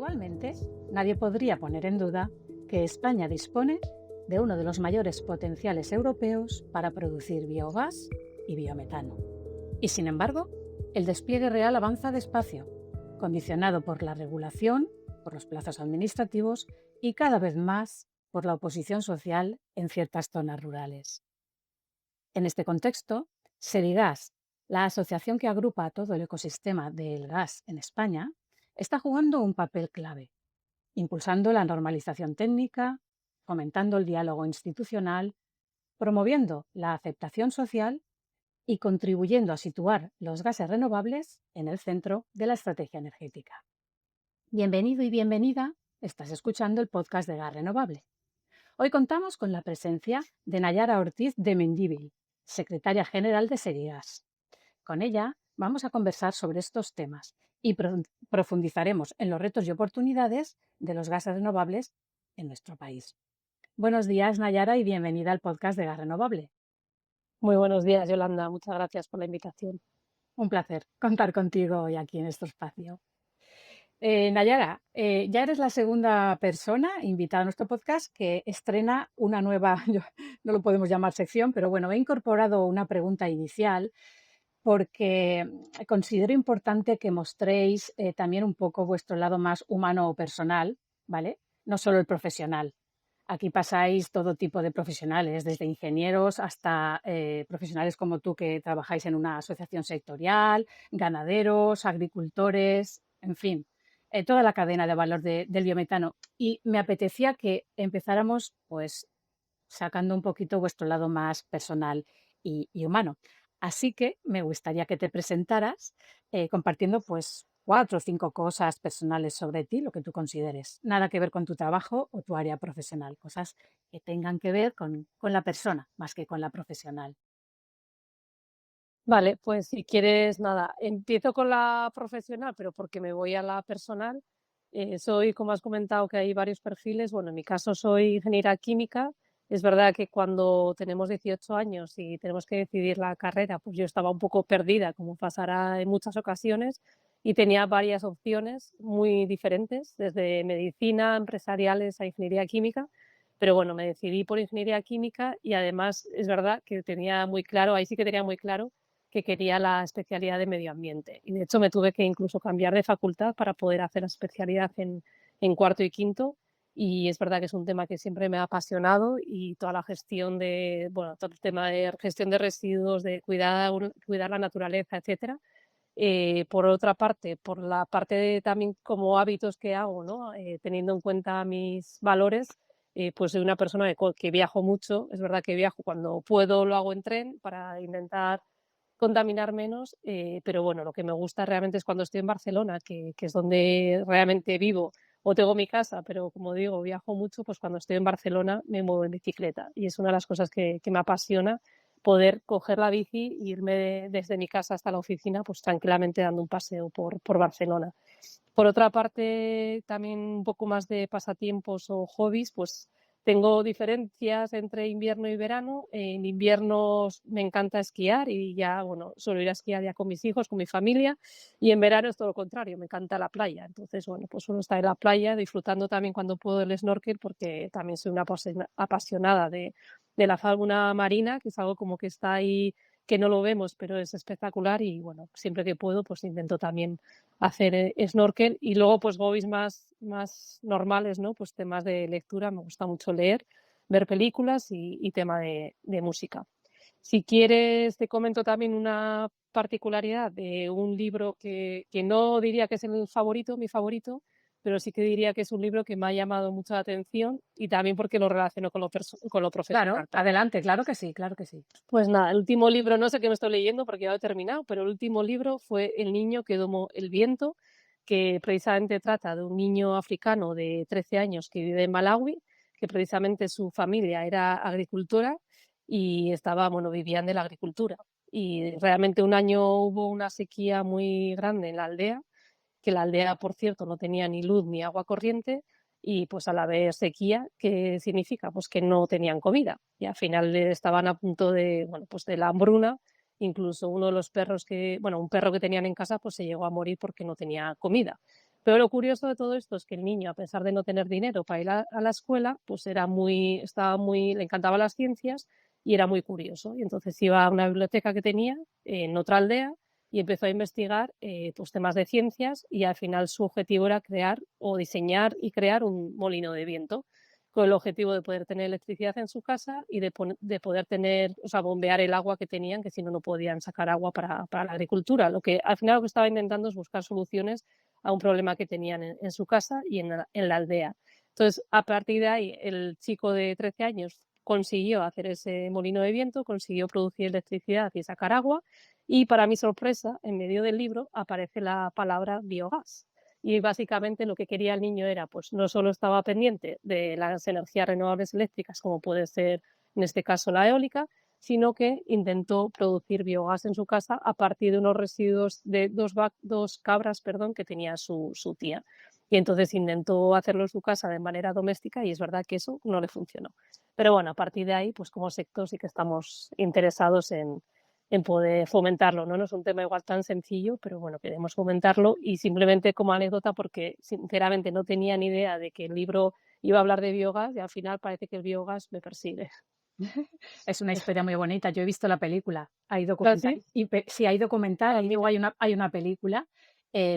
Actualmente, nadie podría poner en duda que España dispone de uno de los mayores potenciales europeos para producir biogás y biometano. Y sin embargo, el despliegue real avanza despacio, condicionado por la regulación, por los plazos administrativos y cada vez más por la oposición social en ciertas zonas rurales. En este contexto, Serigas, la asociación que agrupa a todo el ecosistema del gas en España, está jugando un papel clave, impulsando la normalización técnica, fomentando el diálogo institucional, promoviendo la aceptación social y contribuyendo a situar los gases renovables en el centro de la estrategia energética. Bienvenido y bienvenida, estás escuchando el podcast de Gas Renovable. Hoy contamos con la presencia de Nayara Ortiz de Mendívil, secretaria general de Serigas. Con ella vamos a conversar sobre estos temas y profundizaremos en los retos y oportunidades de los gases renovables en nuestro país. Buenos días, Nayara, y bienvenida al podcast de Gas Renovable. Muy buenos días, Yolanda. Muchas gracias por la invitación. Un placer contar contigo hoy aquí en este espacio. Nayara, ya eres la segunda persona invitada a nuestro podcast que estrena una nueva, no lo podemos llamar sección, pero bueno, he incorporado una pregunta inicial porque considero importante que mostréis también un poco vuestro lado más humano o personal, ¿vale? No solo el profesional. Aquí pasáis todo tipo de profesionales, desde ingenieros hasta profesionales como tú que trabajáis en una asociación sectorial, ganaderos, agricultores, en fin, toda la cadena de valor del biometano. Y me apetecía que empezáramos pues sacando un poquito vuestro lado más personal y humano. Así que me gustaría que te presentaras compartiendo pues 4 o 5 cosas personales sobre ti, lo que tú consideres. Nada que ver con tu trabajo o tu área profesional, cosas que tengan que ver con la persona más que con la profesional. Vale, pues si quieres, nada, empiezo con la profesional, pero porque me voy a la personal. Soy, como has comentado, que hay varios perfiles. Bueno, en mi caso soy ingeniera química. Es verdad que cuando tenemos 18 años y tenemos que decidir la carrera, pues yo estaba un poco perdida, como pasará en muchas ocasiones, y tenía varias opciones muy diferentes, desde medicina, empresariales a ingeniería química. Pero bueno, me decidí por ingeniería química y además es verdad que tenía muy claro, ahí sí que tenía muy claro que quería la especialidad de medio ambiente. Y de hecho me tuve que incluso cambiar de facultad para poder hacer la especialidad en cuarto y quinto. Y es verdad que es un tema que siempre me ha apasionado y toda la gestión de, bueno, todo el tema de gestión de residuos, de cuidar la naturaleza, etcétera. Por otra parte, por la parte de también como hábitos que hago, ¿no? Teniendo en cuenta mis valores, pues soy una persona que viajo mucho. Es verdad que viajo cuando puedo, lo hago en tren para intentar contaminar menos, pero bueno, lo que me gusta realmente es cuando estoy en Barcelona, que es donde realmente vivo o tengo mi casa, pero como digo, viajo mucho, pues cuando estoy en Barcelona me muevo en bicicleta y es una de las cosas que me apasiona, poder coger la bici e irme desde mi casa hasta la oficina, pues tranquilamente dando un paseo por Barcelona. Por otra parte, también un poco más de pasatiempos o hobbies, pues tengo diferencias entre invierno y verano. En invierno me encanta esquiar y ya, bueno, suelo ir a esquiar ya con mis hijos, con mi familia, y en verano es todo lo contrario, me encanta la playa. Entonces, bueno, pues suelo estar en la playa disfrutando también cuando puedo el snorkel, porque también soy una apasionada de la fauna marina, que es algo como que está ahí, que no lo vemos, pero es espectacular y bueno, siempre que puedo, pues intento también hacer snorkel y luego pues hobbies más normales, ¿no? Pues temas de lectura, me gusta mucho leer, ver películas y tema de música. Si quieres, te comento también una particularidad de un libro que no diría que es el favorito, mi favorito, pero sí que diría que es un libro que me ha llamado mucho la atención y también porque lo relaciono con lo Claro, profesional también. adelante, claro que sí, claro que sí. Pues nada, el último libro, no sé qué me estoy leyendo porque ya lo he terminado, pero el último libro fue El niño que domó el viento, que precisamente trata de un niño africano de 13 años que vive en Malawi, que precisamente su familia era agricultora y bueno, vivían de la agricultura. Y realmente un año hubo una sequía muy grande en la aldea, que la aldea, por cierto, no tenía ni luz ni agua corriente y pues al haber sequía, ¿qué significa? Pues que no tenían comida y al final estaban a punto de, bueno, pues de la hambruna. Incluso uno de los perros un perro que tenían en casa pues se llegó a morir porque no tenía comida. Pero lo curioso de todo esto es que el niño, a pesar de no tener dinero para ir a la escuela, pues le encantaban las ciencias y era muy curioso. Y entonces iba a una biblioteca que tenía en otra aldea y empezó a investigar, pues temas de ciencias, y al final su objetivo era crear o diseñar y crear un molino de viento, con el objetivo de poder tener electricidad en su casa y de poder tener, o sea, bombear el agua que tenían, que si no, no podían sacar agua para la agricultura. Lo que al final lo que estaba intentando es buscar soluciones a un problema que tenían en su casa y en la aldea. Entonces, a partir de ahí, el chico de 13 años consiguió hacer ese molino de viento, consiguió producir electricidad y sacar agua, y para mi sorpresa, en medio del libro aparece la palabra biogás. Y básicamente lo que quería el niño era, pues no solo estaba pendiente de las energías renovables eléctricas, como puede ser en este caso la eólica, sino que intentó producir biogás en su casa a partir de unos residuos de dos cabras, perdón, que tenía su tía. Y entonces intentó hacerlo en su casa de manera doméstica y es verdad que eso no le funcionó. Pero bueno, a partir de ahí, pues como sector sí que estamos interesados en poder fomentarlo, ¿no? No es un tema igual tan sencillo, pero bueno, queremos fomentarlo, y simplemente como anécdota, porque sinceramente no tenía ni idea de que el libro iba a hablar de biogás y al final parece que el biogás me persigue. Es una historia muy bonita. Yo he visto la película, hay documental ¿Así? y sí, hay documental Ah, y luego mira. hay una película,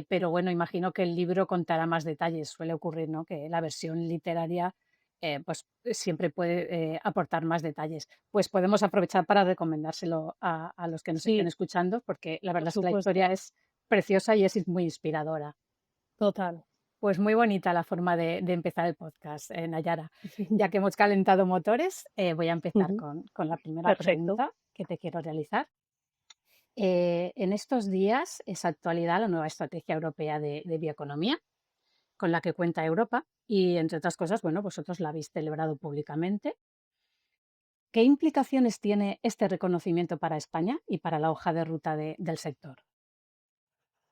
pero bueno, imagino que el libro contará más detalles. Suele ocurrir, ¿no?, que la versión literaria, pues, siempre puede, aportar más detalles. Pues podemos aprovechar para recomendárselo a los que nos estén Sí, escuchando, porque la por verdad es que la supuesto, historia es preciosa y es muy inspiradora. total. Pues muy bonita la forma de empezar el podcast, Nayara. Ya que hemos calentado motores, voy a empezar Ujú, con la primera perfecto. pregunta que te quiero realizar. En estos días es actualidad la nueva estrategia europea de bioeconomía con la que cuenta Europa y, entre otras cosas, bueno, vosotros la habéis celebrado públicamente. ¿Qué implicaciones tiene este reconocimiento para España y para la hoja de ruta del sector?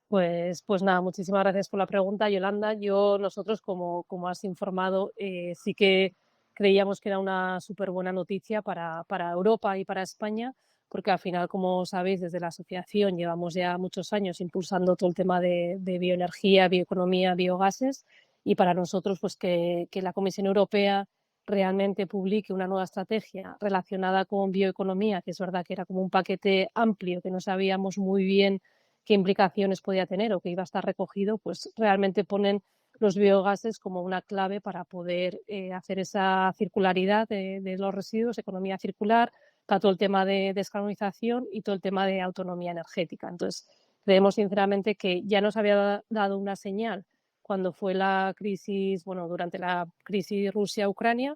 Pues nada, muchísimas gracias por la pregunta, Yolanda. Nosotros, como has informado, sí que creíamos que era una súper buena noticia para Europa y para España, porque al final, como sabéis, desde la asociación llevamos ya muchos años impulsando todo el tema de bioenergía, bioeconomía, biogases, y para nosotros, pues que la Comisión Europea realmente publique una nueva estrategia relacionada con bioeconomía, que es verdad que era como un paquete amplio, que no sabíamos muy bien qué implicaciones podía tener o que iba a estar recogido, pues realmente ponen los biogases como una clave para poder hacer esa circularidad de los residuos, economía circular, para todo el tema de descarbonización y todo el tema de autonomía energética. Entonces, creemos sinceramente que ya nos había dado una señal cuando fue la crisis, bueno, durante la crisis Rusia-Ucrania,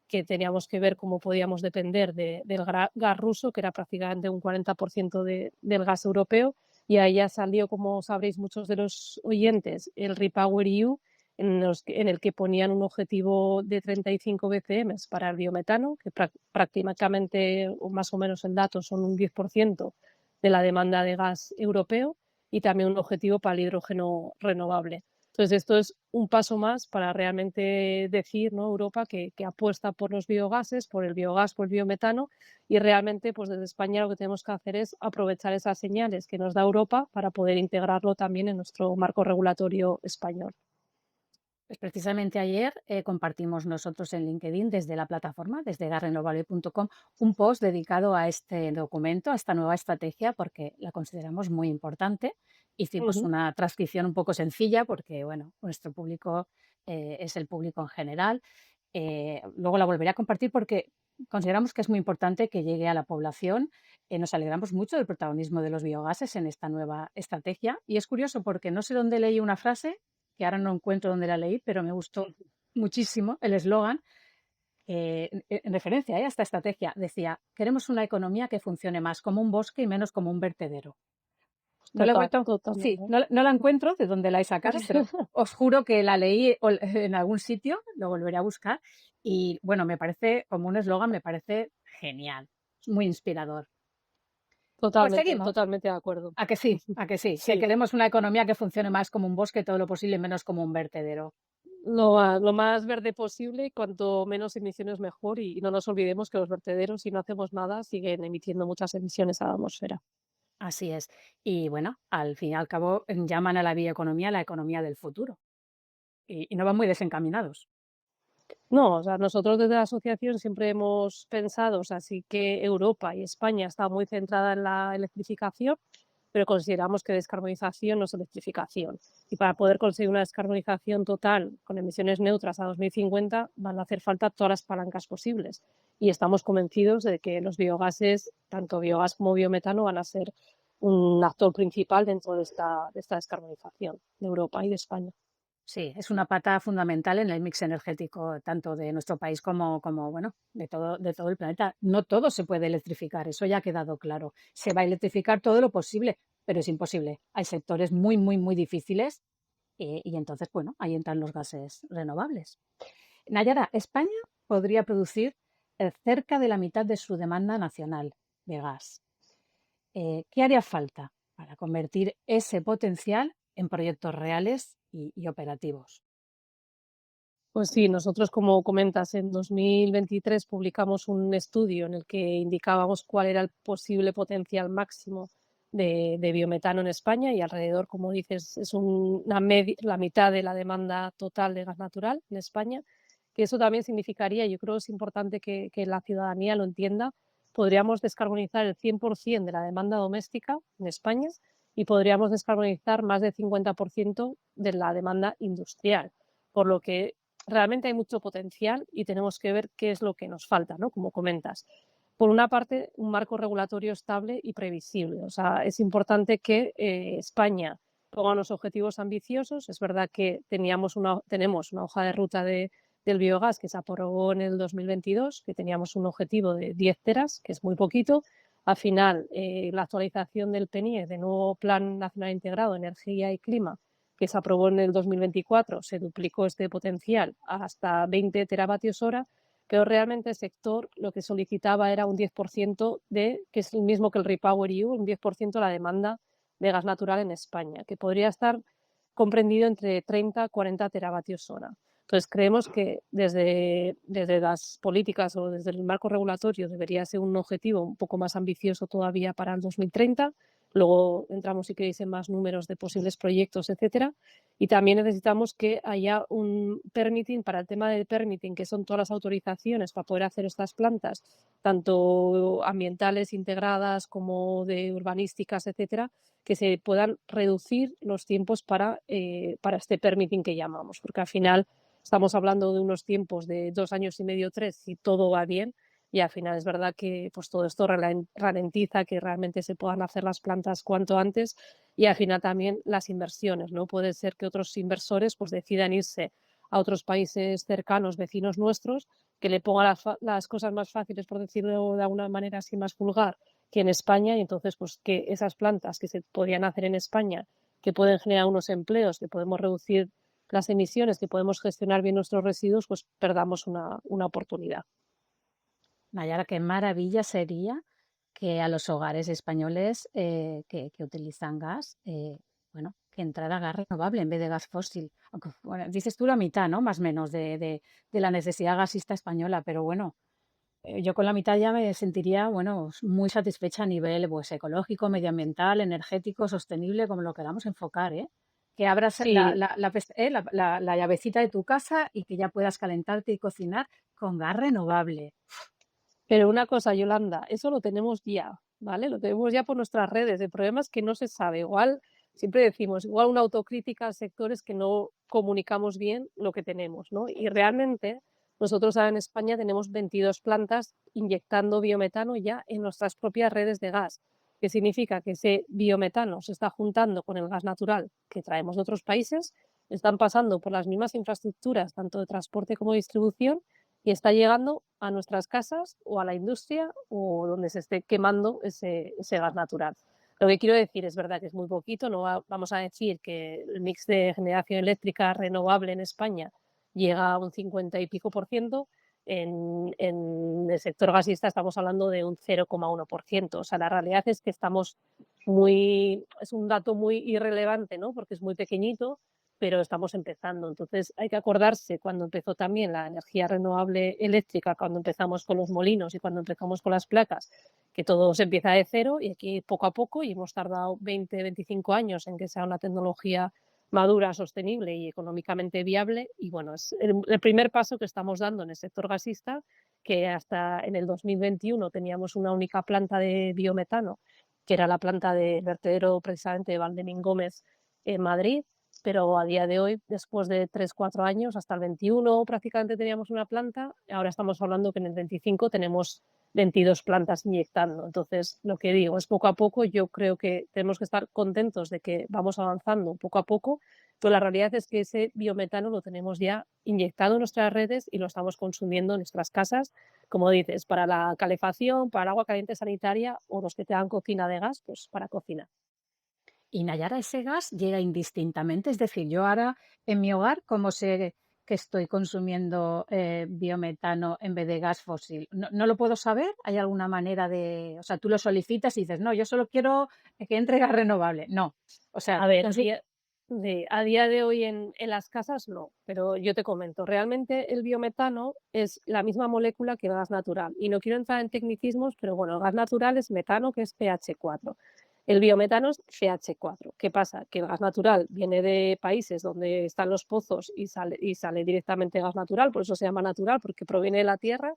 que teníamos que ver cómo podíamos depender del gas ruso, que era prácticamente un 40% del gas europeo, y ahí ya salió, como sabréis muchos de los oyentes, el REPowerEU, en el que ponían un objetivo de 35 BCM para el biometano, que prácticamente, o más o menos el dato, son un 10% de la demanda de gas europeo, y también un objetivo para el hidrógeno renovable. Entonces, esto es un paso más para realmente decir, ¿no?, Europa que apuesta por los biogases, por el biogás, por el biometano, y realmente, pues desde España lo que tenemos que hacer es aprovechar esas señales que nos da Europa para poder integrarlo también en nuestro marco regulatorio español. Pues precisamente ayer compartimos nosotros en LinkedIn desde la plataforma, desde gasrenovable.com, un post dedicado a este documento, a esta nueva estrategia, porque la consideramos muy importante. Hicimos Ujú. una transcripción un poco sencilla porque, bueno, nuestro público es el público en general. Luego la volveré a compartir porque consideramos que es muy importante que llegue a la población. Nos alegramos mucho del protagonismo de los biogases en esta nueva estrategia. Y es curioso porque no sé dónde leí una frase que ahora no encuentro dónde la leí, pero me gustó muchísimo el eslogan, en referencia, a esta estrategia. Decía: "Queremos una economía que funcione más como un bosque y menos como un vertedero". No la he vuelto sí, Totalmente. no la encuentro de dónde la he sacado, pero os juro que la leí en algún sitio, lo volveré a buscar y, bueno, me parece como un eslogan, me parece genial, es muy inspirador. Pues Totalmente, seguimos. totalmente de acuerdo. ¿A que sí? ¿A que sí? Que Sí, queremos una economía que funcione más como un bosque todo lo posible, menos como un vertedero. lo más verde posible, cuanto menos emisiones mejor, y no nos olvidemos que los vertederos, si no hacemos nada, siguen emitiendo muchas emisiones a la atmósfera. Así es. Y bueno, al fin y al cabo, llaman a la bioeconomía la economía del futuro. y no van muy desencaminados. No, o sea, nosotros desde la asociación siempre hemos pensado, o sea, sí que Europa y España está muy centrada en la electrificación, pero consideramos que descarbonización no es electrificación. Y para poder conseguir una descarbonización total con emisiones neutras a 2050 van a hacer falta todas las palancas posibles. Y estamos convencidos de que los biogases, tanto biogás como biometano, van a ser un actor principal dentro de esta descarbonización de Europa y de España. Sí, es una pata fundamental en el mix energético, tanto de nuestro país como bueno, de todo el planeta. No todo se puede electrificar, eso ya ha quedado claro. Se va a electrificar todo lo posible, pero es imposible. Hay sectores muy, muy, muy difíciles, y entonces, bueno, ahí entran los gases renovables. Nayara, España podría producir cerca de la mitad de su demanda nacional de gas. ¿Qué haría falta para convertir ese potencial en proyectos reales y operativos? Pues sí, nosotros, como comentas, en 2023 publicamos un estudio en el que indicábamos cuál era el posible potencial máximo de biometano en España y alrededor, como dices, es la mitad de la demanda total de gas natural en España, que eso también significaría, yo creo que es importante que la ciudadanía lo entienda, podríamos descarbonizar el 100% de la demanda doméstica en España y podríamos descarbonizar más del 50% de la demanda industrial, por lo que realmente hay mucho potencial y tenemos que ver qué es lo que nos falta, ¿no? Como comentas. Por una parte, un marco regulatorio estable y previsible. O sea, es importante que España ponga unos objetivos ambiciosos. Es verdad que tenemos una hoja de ruta del biogás que se aprobó en el 2022, que teníamos un objetivo de 10 teras, que es muy poquito. Al final, la actualización del PNIE, de nuevo Plan Nacional Integrado de Energía y Clima, que se aprobó en el 2024, se duplicó este potencial hasta 20 teravatios hora, pero realmente el sector lo que solicitaba era un 10% que es el mismo que el REPowerEU, un 10% de la demanda de gas natural en España, que podría estar comprendido entre 30 y 40 teravatios hora. Entonces, creemos que desde las políticas o desde el marco regulatorio debería ser un objetivo un poco más ambicioso todavía para el 2030. Luego entramos, si queréis, en más números de posibles proyectos, etcétera. Y también necesitamos que haya un permitting para el tema del permitting, que son todas las autorizaciones para poder hacer estas plantas, tanto ambientales integradas como de urbanísticas, etcétera, que se puedan reducir los tiempos para este permitting que llamamos, porque al final estamos hablando de unos tiempos de 2 años y medio, 3, si todo va bien, y al final es verdad que pues, todo esto ralentiza que realmente se puedan hacer las plantas cuanto antes y al final también las inversiones, ¿no? Puede ser que otros inversores pues, decidan irse a otros países cercanos, vecinos nuestros, que le pongan las cosas más fáciles, por decirlo de alguna manera así más vulgar, que en España, y entonces pues que esas plantas que se podían hacer en España, que pueden generar unos empleos, que podemos reducir las emisiones, que podemos gestionar bien nuestros residuos, pues perdamos una oportunidad. Nayara, qué maravilla sería que a los hogares españoles que utilizan gas, bueno, que entrara gas renovable en vez de gas fósil. Aunque, bueno, dices tú la mitad, ¿no? Más o menos de la necesidad gasista española, pero bueno, yo con la mitad ya me sentiría, bueno, muy satisfecha a nivel pues, ecológico, medioambiental, energético, sostenible, como lo queramos enfocar, ¿eh? Que abras Sí, la llavecita de tu casa y que ya puedas calentarte y cocinar con gas renovable. pero una cosa, Yolanda, eso lo tenemos ya, ¿vale? Lo tenemos ya por nuestras redes. El problema es que no se sabe. Igual, siempre decimos, igual una autocrítica a sectores que no comunicamos bien lo que tenemos, ¿no? Y realmente nosotros ahora en España tenemos 22 plantas inyectando biometano ya en nuestras propias redes de gas, que significa que ese biometano se está juntando con el gas natural que traemos de otros países, están pasando por las mismas infraestructuras, tanto de transporte como de distribución, y está llegando a nuestras casas o a la industria o donde se esté quemando ese gas natural. Lo que quiero decir es verdad que es muy poquito, no vamos a decir que el mix de generación eléctrica renovable en España llega a un 50 y pico por ciento, en el sector gasista estamos hablando de un 0,1%. O sea, la realidad es que es un dato muy irrelevante, ¿no? Porque es muy pequeñito, pero estamos empezando. Entonces hay que acordarse cuando empezó también la energía renovable eléctrica, cuando empezamos con los molinos y cuando empezamos con las placas, que todo se empieza de cero y aquí poco a poco, y hemos tardado 20, 25 años en que sea una tecnología madura, sostenible y económicamente viable. Y bueno, es el primer paso que estamos dando en el sector gasista, que hasta en el 2021 teníamos una única planta de biometano, que era la planta del vertedero precisamente de Valdemín Gómez en Madrid, pero a día de hoy, después de 3 4 años, hasta el 21 prácticamente teníamos una planta, ahora estamos hablando que en el 25 tenemos 22 plantas inyectando. Entonces, lo que digo es poco a poco, yo creo que tenemos que estar contentos de que vamos avanzando poco a poco, pero la realidad es que ese biometano lo tenemos ya inyectado en nuestras redes y lo estamos consumiendo en nuestras casas, como dices, para la calefacción, para el agua caliente sanitaria o los que tengan cocina de gas, pues para cocinar. Y Nayara, ese gas llega indistintamente, es decir, yo ahora en mi hogar, ¿cómo sé que estoy consumiendo biometano en vez de gas fósil? ¿No lo puedo saber? ¿Hay alguna manera de, o sea, tú lo solicitas y dices, no, yo solo quiero que entre gas renovable? No. O sea, A ver, a día de hoy en las casas no, pero yo te comento, realmente el biometano es la misma molécula que el gas natural. Y no quiero entrar en tecnicismos, pero bueno, el gas natural es metano, que es pH 4. El biometano es CH4. ¿Qué pasa? Que el gas natural viene de países donde están los pozos y sale directamente gas natural, por eso se llama natural, porque proviene de la tierra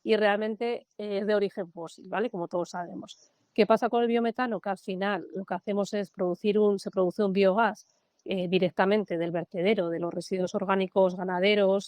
y realmente es de origen fósil, ¿vale? Como todos sabemos. ¿Qué pasa con el biometano? Que al final lo que hacemos es se produce un biogás directamente del vertedero, de los residuos orgánicos ganaderos,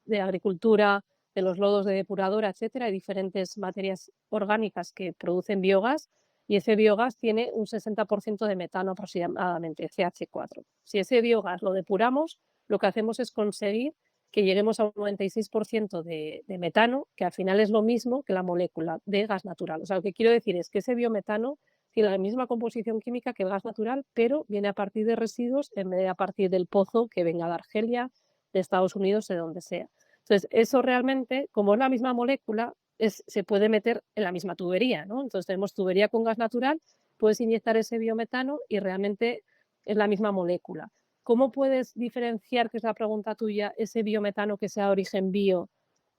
de agricultura, de los lodos de depuradora, etcétera. Hay diferentes materias orgánicas que producen biogás y ese biogás tiene un 60% de metano aproximadamente, CH4. Si ese biogás lo depuramos, lo que hacemos es conseguir que lleguemos a un 96% de metano, que al final es lo mismo que la molécula de gas natural. O sea, lo que quiero decir es que ese biometano tiene la misma composición química que el gas natural, pero viene a partir de residuos en vez de a partir del pozo que venga de Argelia, de Estados Unidos, de donde sea. Entonces, eso realmente, como es la misma molécula, se puede meter en la misma tubería, ¿no? Entonces, tenemos tubería con gas natural, puedes inyectar ese biometano y realmente es la misma molécula. ¿Cómo puedes diferenciar, que es la pregunta tuya, ese biometano que sea de origen bio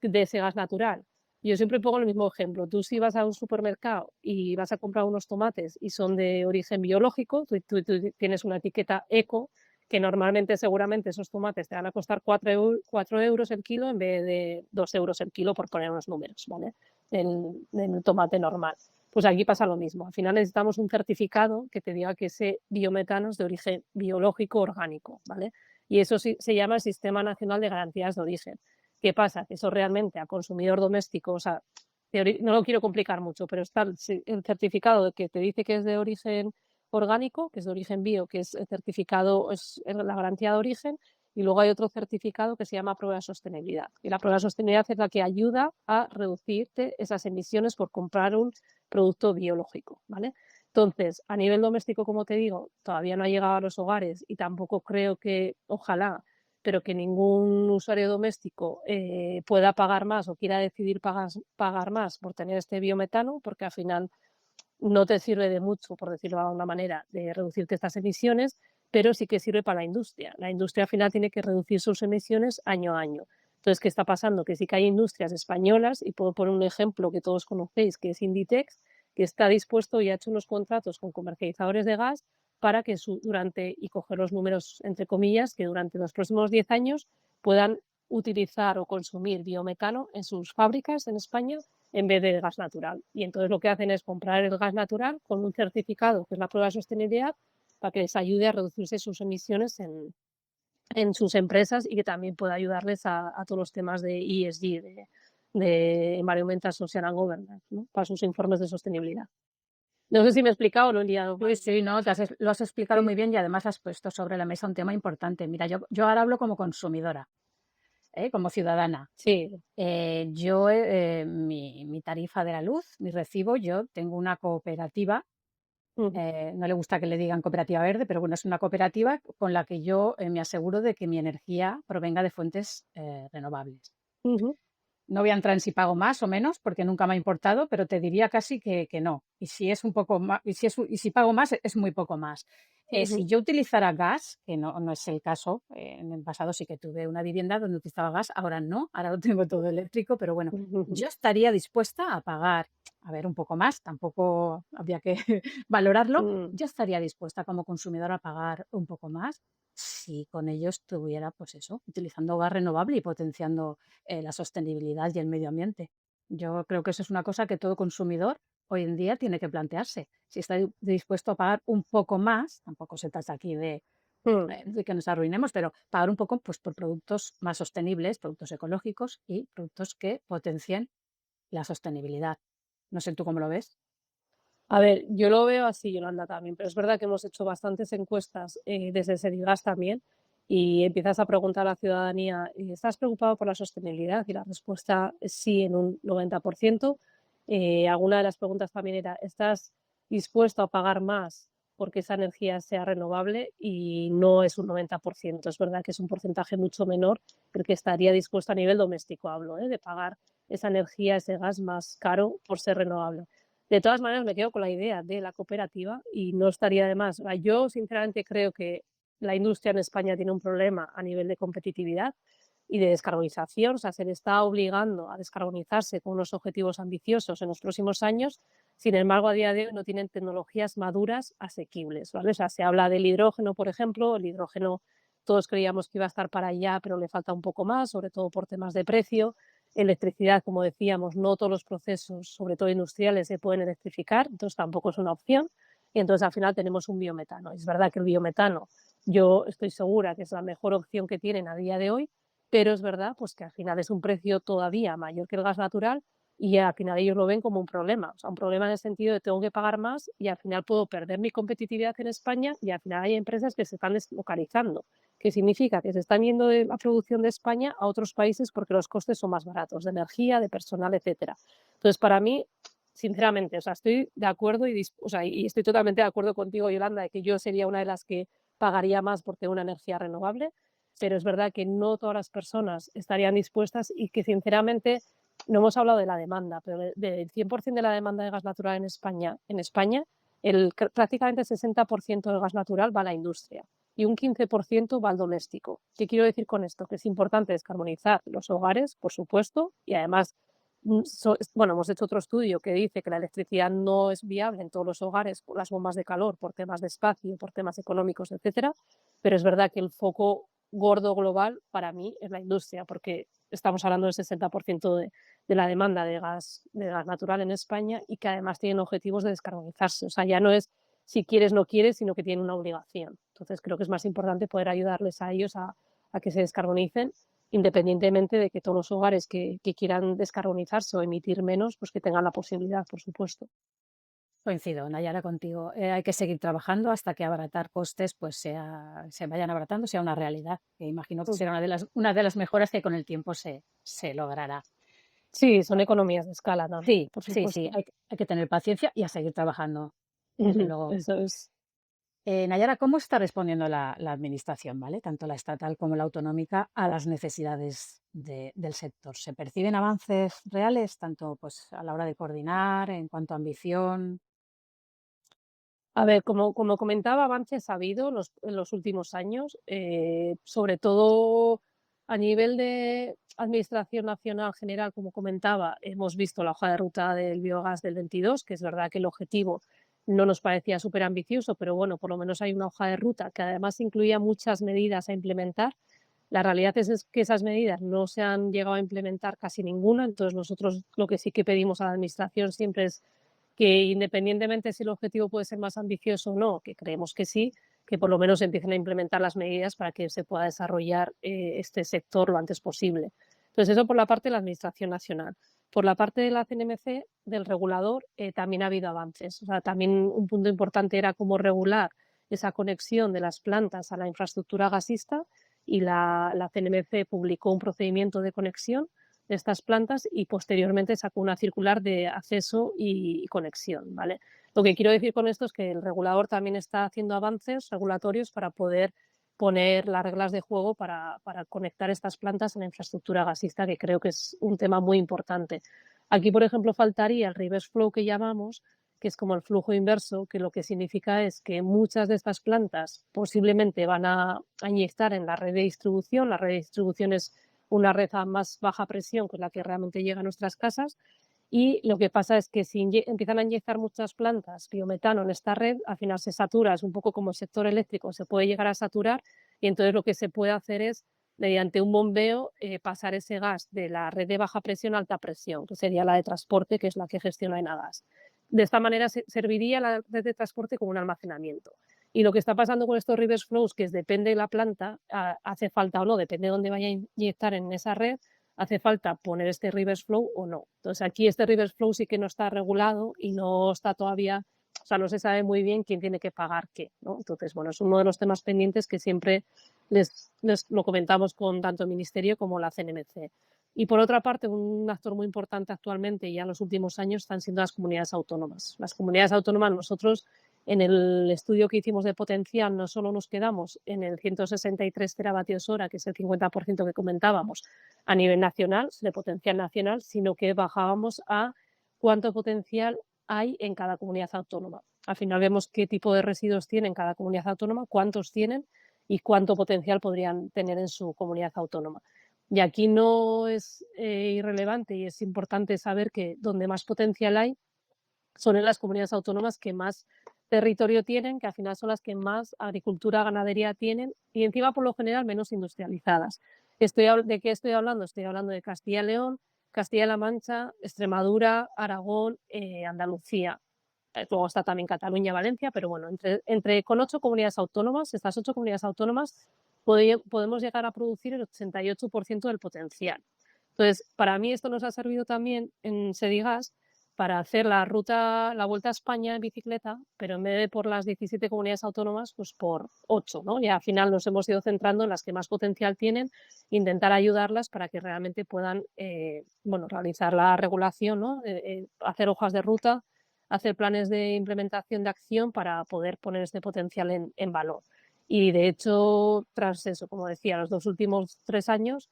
de ese gas natural? Yo siempre pongo el mismo ejemplo. Tú si vas a un supermercado y vas a comprar unos tomates y son de origen biológico, tú tienes una etiqueta eco, que normalmente seguramente esos tomates te van a costar 4 euros el kilo en vez de 2 euros el kilo, por poner unos números, ¿vale? Del tomate normal. Pues aquí pasa lo mismo. Al final necesitamos un certificado que te diga que ese biometano es de origen biológico orgánico, ¿vale? Y eso sí, se llama el Sistema Nacional de Garantías de Origen. ¿Qué pasa? Que eso realmente a consumidor doméstico, o sea, no lo quiero complicar mucho, pero está el certificado que te dice que es de origen orgánico, que es de origen bio, que es el certificado, es la garantía de origen, y luego hay otro certificado que se llama prueba de sostenibilidad. Y la prueba de sostenibilidad es la que ayuda a reducirte esas emisiones por comprar un producto biológico, ¿vale? Entonces, a nivel doméstico, como te digo, todavía no ha llegado a los hogares y tampoco creo que, ojalá, pero que ningún usuario doméstico pueda pagar más o quiera decidir pagar más por tener este biometano, porque al final no te sirve de mucho, por decirlo de alguna manera, de reducirte estas emisiones, pero sí que sirve para la industria. La industria al final tiene que reducir sus emisiones año a año. Entonces, ¿qué está pasando? Que sí que hay industrias españolas, y puedo poner un ejemplo que todos conocéis, que es Inditex, que está dispuesto y ha hecho unos contratos con comercializadores de gas para que y coger los números, entre comillas, que durante los próximos 10 años puedan utilizar o consumir biometano en sus fábricas en España en vez de gas natural. Y entonces lo que hacen es comprar el gas natural con un certificado, que es la prueba de sostenibilidad, para que les ayude a reducirse sus emisiones en sus empresas y que también pueda ayudarles a todos los temas de ESG, de Environmental, Social and Governance, ¿no? Para sus informes de sostenibilidad. No sé si me he explicado o lo he liado Sí, mal. sí, no, lo has explicado Sí. muy bien y además has puesto sobre la mesa un tema importante. Mira, yo ahora hablo como consumidora, como ciudadana. Sí. Mi tarifa de la luz, mi recibo, yo tengo una cooperativa, Ujú, no le gusta que le digan cooperativa verde, pero bueno, es una cooperativa con la que yo me aseguro de que mi energía provenga de fuentes renovables. ujú, No voy a entrar en si pago más o menos, porque nunca me ha importado, pero te diría casi que no. Y si es un poco más, y si pago más, es muy poco más. Si ujú, yo utilizara gas, que no es el caso, en el pasado sí que tuve una vivienda donde utilizaba gas, ahora no, ahora lo tengo todo eléctrico, pero bueno, ujú, yo estaría dispuesta a pagar, a ver, un poco más, tampoco habría que valorarlo, mm. yo estaría dispuesta como consumidora a pagar un poco más si con ello estuviera, pues eso, utilizando gas renovable y potenciando la sostenibilidad y el medio ambiente. Yo creo que eso es una cosa que todo consumidor hoy en día tiene que plantearse. Si está dispuesto a pagar un poco más, tampoco se trata aquí Mm. de que nos arruinemos, pero pagar un poco pues, por productos más sostenibles, productos ecológicos y productos que potencien la sostenibilidad. No sé tú cómo lo ves. A ver, yo lo veo así, Yolanda, también, pero es verdad que hemos hecho bastantes encuestas desde Serigas también y empiezas a preguntar a la ciudadanía, ¿estás preocupado por la sostenibilidad? Y la respuesta es sí en un 90%. Alguna de las preguntas también era, ¿estás dispuesto a pagar más porque esa energía sea renovable? Y no es un 90%, es verdad que es un porcentaje mucho menor, pero que estaría dispuesto a nivel doméstico, hablo, de pagar esa energía, ese gas más caro por ser renovable. De todas maneras, me quedo con la idea de la cooperativa y no estaría de más. Yo sinceramente creo que la industria en España tiene un problema a nivel de competitividad y de descarbonización, o sea, se le está obligando a descarbonizarse con unos objetivos ambiciosos en los próximos años. Sin embargo, a día de hoy no tienen tecnologías maduras asequibles, ¿vale? O sea, se habla del hidrógeno, por ejemplo, el hidrógeno todos creíamos que iba a estar para allá, pero le falta un poco más, sobre todo por temas de precio. Electricidad, como decíamos, no todos los procesos, sobre todo industriales, se pueden electrificar, entonces tampoco es una opción. Y entonces al final tenemos un biometano. Es verdad que el biometano, yo estoy segura que es la mejor opción que tienen a día de hoy, pero es verdad pues que al final es un precio todavía mayor que el gas natural y al final ellos lo ven como un problema. O sea, un problema en el sentido de tengo que pagar más y al final puedo perder mi competitividad en España y al final hay empresas que se están deslocalizando, que significa que se están yendo de la producción de España a otros países porque los costes son más baratos, de energía, de personal, etcétera. Entonces, para mí, sinceramente, o sea, estoy de acuerdo o sea, y estoy totalmente de acuerdo contigo, Yolanda, de que yo sería una de las que pagaría más por tener una energía renovable, pero es verdad que no todas las personas estarían dispuestas y que, sinceramente, no hemos hablado de la demanda, pero del 100% de la demanda de gas natural en España prácticamente el 60% del gas natural va a la industria y un 15% va al doméstico. ¿Qué quiero decir con esto? Que es importante descarbonizar los hogares, por supuesto, y además, bueno, hemos hecho otro estudio que dice que la electricidad no es viable en todos los hogares por las bombas de calor, por temas de espacio, por temas económicos, etcétera, pero es verdad que el foco gordo global para mí es la industria, porque estamos hablando del 60% de la demanda de gas natural en España y que además tienen objetivos de descarbonizarse. O sea, ya no es si quieres, no quieres, sino que tienen una obligación. Entonces, creo que es más importante poder ayudarles a ellos a que se descarbonicen, independientemente de que todos los hogares que quieran descarbonizarse o emitir menos, pues que tengan la posibilidad, por supuesto. Coincido, Nayara, contigo. Hay que seguir trabajando hasta que abaratar costes pues se vayan abaratando, sea una realidad, que imagino que Mm. será una de las mejoras que con el tiempo se logrará. Sí, son economías de escala también, Sí, por sí, sí, supuesto. hay que tener paciencia y a seguir trabajando, desde luego. Eso es. Nayara, ¿cómo está respondiendo la administración, ¿vale? Tanto la estatal como la autonómica, a las necesidades del sector? ¿Se perciben avances reales, tanto pues, a la hora de coordinar, en cuanto a ambición? A ver, como comentaba, avances ha habido en los últimos años, sobre todo a nivel de administración nacional general, como comentaba, hemos visto la hoja de ruta del biogás del 22, que es verdad que el objetivo no nos parecía súper ambicioso, pero bueno, por lo menos hay una hoja de ruta que además incluía muchas medidas a implementar. La realidad es que esas medidas no se han llegado a implementar casi ninguna, entonces nosotros lo que sí que pedimos a la administración siempre es que independientemente si el objetivo puede ser más ambicioso o no, que creemos que sí, que por lo menos empiecen a implementar las medidas para que se pueda desarrollar este sector lo antes posible. Entonces, eso por la parte de la Administración Nacional. Por la parte de la CNMC, del regulador, también ha habido avances. O sea, también un punto importante era cómo regular esa conexión de las plantas a la infraestructura gasista y la CNMC publicó un procedimiento de conexión de estas plantas y posteriormente sacó una circular de acceso y conexión, ¿vale? Lo que quiero decir con esto es que el regulador también está haciendo avances regulatorios para poder poner las reglas de juego para conectar estas plantas a la infraestructura gasista, que creo que es un tema muy importante. Aquí, por ejemplo, faltaría el reverse flow que llamamos, que es como el flujo inverso, que lo que significa es que muchas de estas plantas posiblemente van a inyectar en la red de distribución. La red de distribución es una red a más baja presión, que es la que realmente llega a nuestras casas, y lo que pasa es que si empiezan a inyectar muchas plantas biometano en esta red, al final se satura, es un poco como el sector eléctrico, se puede llegar a saturar Y entonces lo que se puede hacer es, mediante un bombeo, pasar ese gas de la red de baja presión a alta presión, que sería la de transporte, que es la que gestiona Enagas. De esta manera serviría la red de transporte como un almacenamiento. Y lo que está pasando con estos reverse flows, que depende de la planta, hace falta o no, depende de dónde vaya a inyectar en esa red, hace falta poner este reverse flow o no. Entonces aquí este reverse flow sí que no está regulado y no está todavía, o sea, no se sabe muy bien quién tiene que pagar qué, ¿no? Entonces, bueno, es uno de los temas pendientes que siempre les lo comentamos con tanto el Ministerio como la CNMC. Y por otra parte, un actor muy importante actualmente y ya en los últimos años están siendo las comunidades autónomas. Las comunidades autónomas, nosotros en el estudio que hicimos de potencial no solo nos quedamos en el 163 teravatios hora, que es el 50% que comentábamos a nivel nacional, de potencial nacional, sino que bajábamos a cuánto potencial hay en cada comunidad autónoma. Al final vemos qué tipo de residuos tienen cada comunidad autónoma, cuántos tienen y cuánto potencial podrían tener en su comunidad autónoma. Y aquí no es irrelevante y es importante saber que donde más potencial hay son en las comunidades autónomas que más territorio tienen, que al final son las que más agricultura, ganadería tienen y encima por lo general menos industrializadas. ¿De qué estoy hablando? Estoy hablando de Castilla y León, Castilla-La Mancha, Extremadura, Aragón, Andalucía. Luego está también Cataluña, Valencia, pero bueno, con 8 comunidades autónomas, estas 8 comunidades autónomas, podemos llegar a producir el 88% del potencial. Entonces, para mí esto nos ha servido también en Sedigas para hacer la Vuelta a España en bicicleta, pero en vez de por las 17 comunidades autónomas, pues por 8, ¿no? Y al final nos hemos ido centrando en las que más potencial tienen, intentar ayudarlas para que realmente puedan, bueno, realizar la regulación, ¿no? Hacer hojas de ruta, hacer planes de implementación de acción para poder poner este potencial en valor. Y de hecho, tras eso, como decía, los 2 últimos 3 años,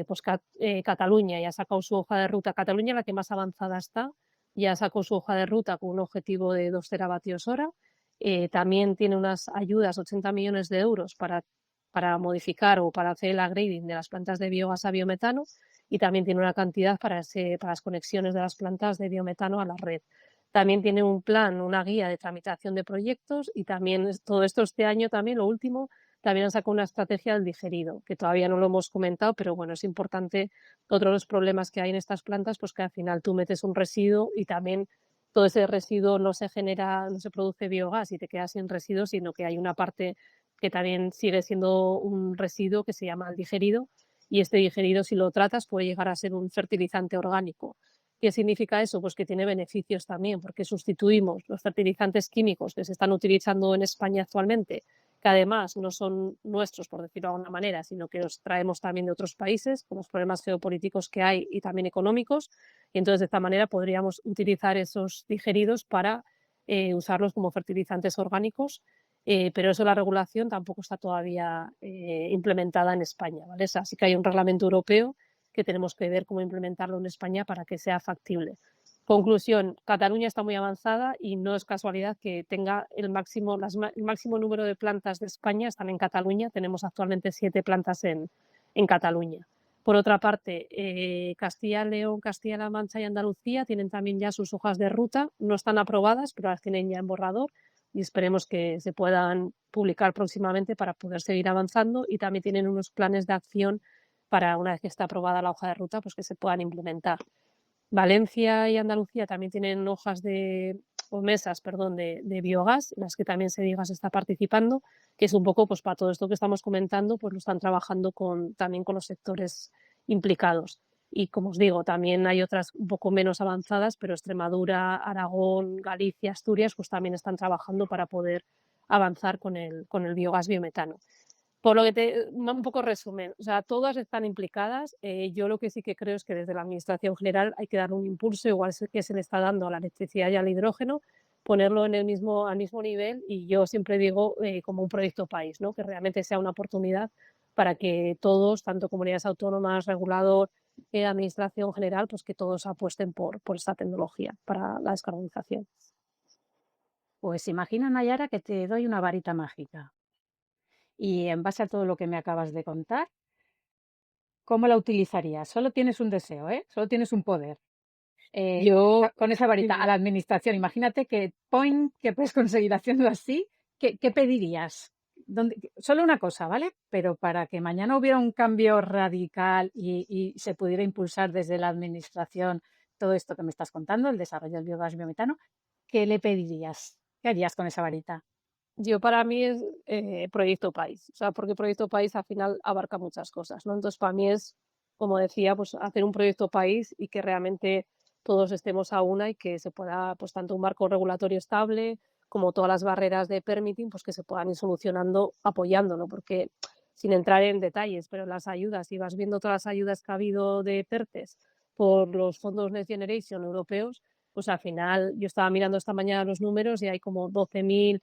pues Cataluña ya ha sacado su hoja de ruta. Cataluña, la que más avanzada está, ya sacó su hoja de ruta con un objetivo de 2 teravatios hora. También tiene unas ayudas, 80 millones de euros para modificar o para hacer el upgrading de las plantas de biogás a biometano y también tiene una cantidad para las conexiones de las plantas de biometano a la red. También tiene un plan, una guía de tramitación de proyectos y también todo esto este año también, lo último, también han sacado una estrategia del digerido, que todavía no lo hemos comentado, pero bueno, es importante. Otro de los problemas que hay en estas plantas, pues que al final tú metes un residuo y también todo ese residuo no se genera, no se produce biogás y te quedas sin residuo, sino que hay una parte que también sigue siendo un residuo que se llama el digerido y este digerido, si lo tratas, puede llegar a ser un fertilizante orgánico. ¿Qué significa eso? Pues que tiene beneficios también, porque sustituimos los fertilizantes químicos que se están utilizando en España actualmente, que además no son nuestros, por decirlo de alguna manera, sino que los traemos también de otros países, con los problemas geopolíticos que hay y también económicos, y entonces de esta manera podríamos utilizar esos digeridos para usarlos como fertilizantes orgánicos, pero eso la regulación tampoco está todavía implementada en España, ¿vale? Así que hay un reglamento europeo que tenemos que ver cómo implementarlo en España para que sea factible. Conclusión, Cataluña está muy avanzada y no es casualidad que tenga el máximo número de plantas de España están en Cataluña. Tenemos actualmente 7 plantas en Cataluña. Por otra parte, Castilla y León, Castilla-La Mancha y Andalucía tienen también ya sus hojas de ruta. No están aprobadas, pero las tienen ya en borrador y esperemos que se puedan publicar próximamente para poder seguir avanzando. Y también tienen unos planes de acción para, una vez que está aprobada la hoja de ruta, pues que se puedan implementar. Valencia y Andalucía también tienen mesas, perdón, de biogás, en las que también Sedigas está participando, que es un poco pues para todo esto que estamos comentando, pues lo están trabajando también con los sectores implicados. Y como os digo, también hay otras un poco menos avanzadas, pero Extremadura, Aragón, Galicia, Asturias, pues también están trabajando para poder avanzar con el biogás biometano. Por lo que un poco resumen, o sea, todas están implicadas. Yo lo que sí que creo es que desde la Administración general hay que dar un impulso, igual que se le está dando a la electricidad y al hidrógeno, ponerlo al mismo nivel y yo siempre digo como un proyecto país, ¿no? Que realmente sea una oportunidad para que todos, tanto comunidades autónomas, regulador, Administración general, pues que todos apuesten por esta tecnología para la descarbonización. Pues imagina, Nayara, que te doy una varita mágica y en base a todo lo que me acabas de contar, ¿cómo la utilizarías? Solo tienes un deseo, ¿eh? Solo tienes un poder. Yo, Con esa varita a dime. la administración, imagínate que puedes conseguir haciendo así, ¿qué pedirías? solo una cosa, ¿vale? Pero para que mañana hubiera un cambio radical y se pudiera impulsar desde la administración todo esto que me estás contando, el desarrollo del biogás biometano, ¿qué le pedirías? ¿Qué harías con esa varita? Yo para mí es, proyecto país, o sea, porque proyecto país al final abarca muchas cosas, ¿no? Entonces, para mí es, como decía, pues hacer un proyecto país y que realmente todos estemos a una y que se pueda, pues tanto un marco regulatorio estable como todas las barreras de permitting, pues que se puedan ir solucionando apoyándolo, porque sin entrar en detalles, pero las ayudas, si vas viendo todas las ayudas que ha habido de PERTES por los fondos Next Generation europeos, pues al final yo estaba mirando esta mañana los números y hay como 12.000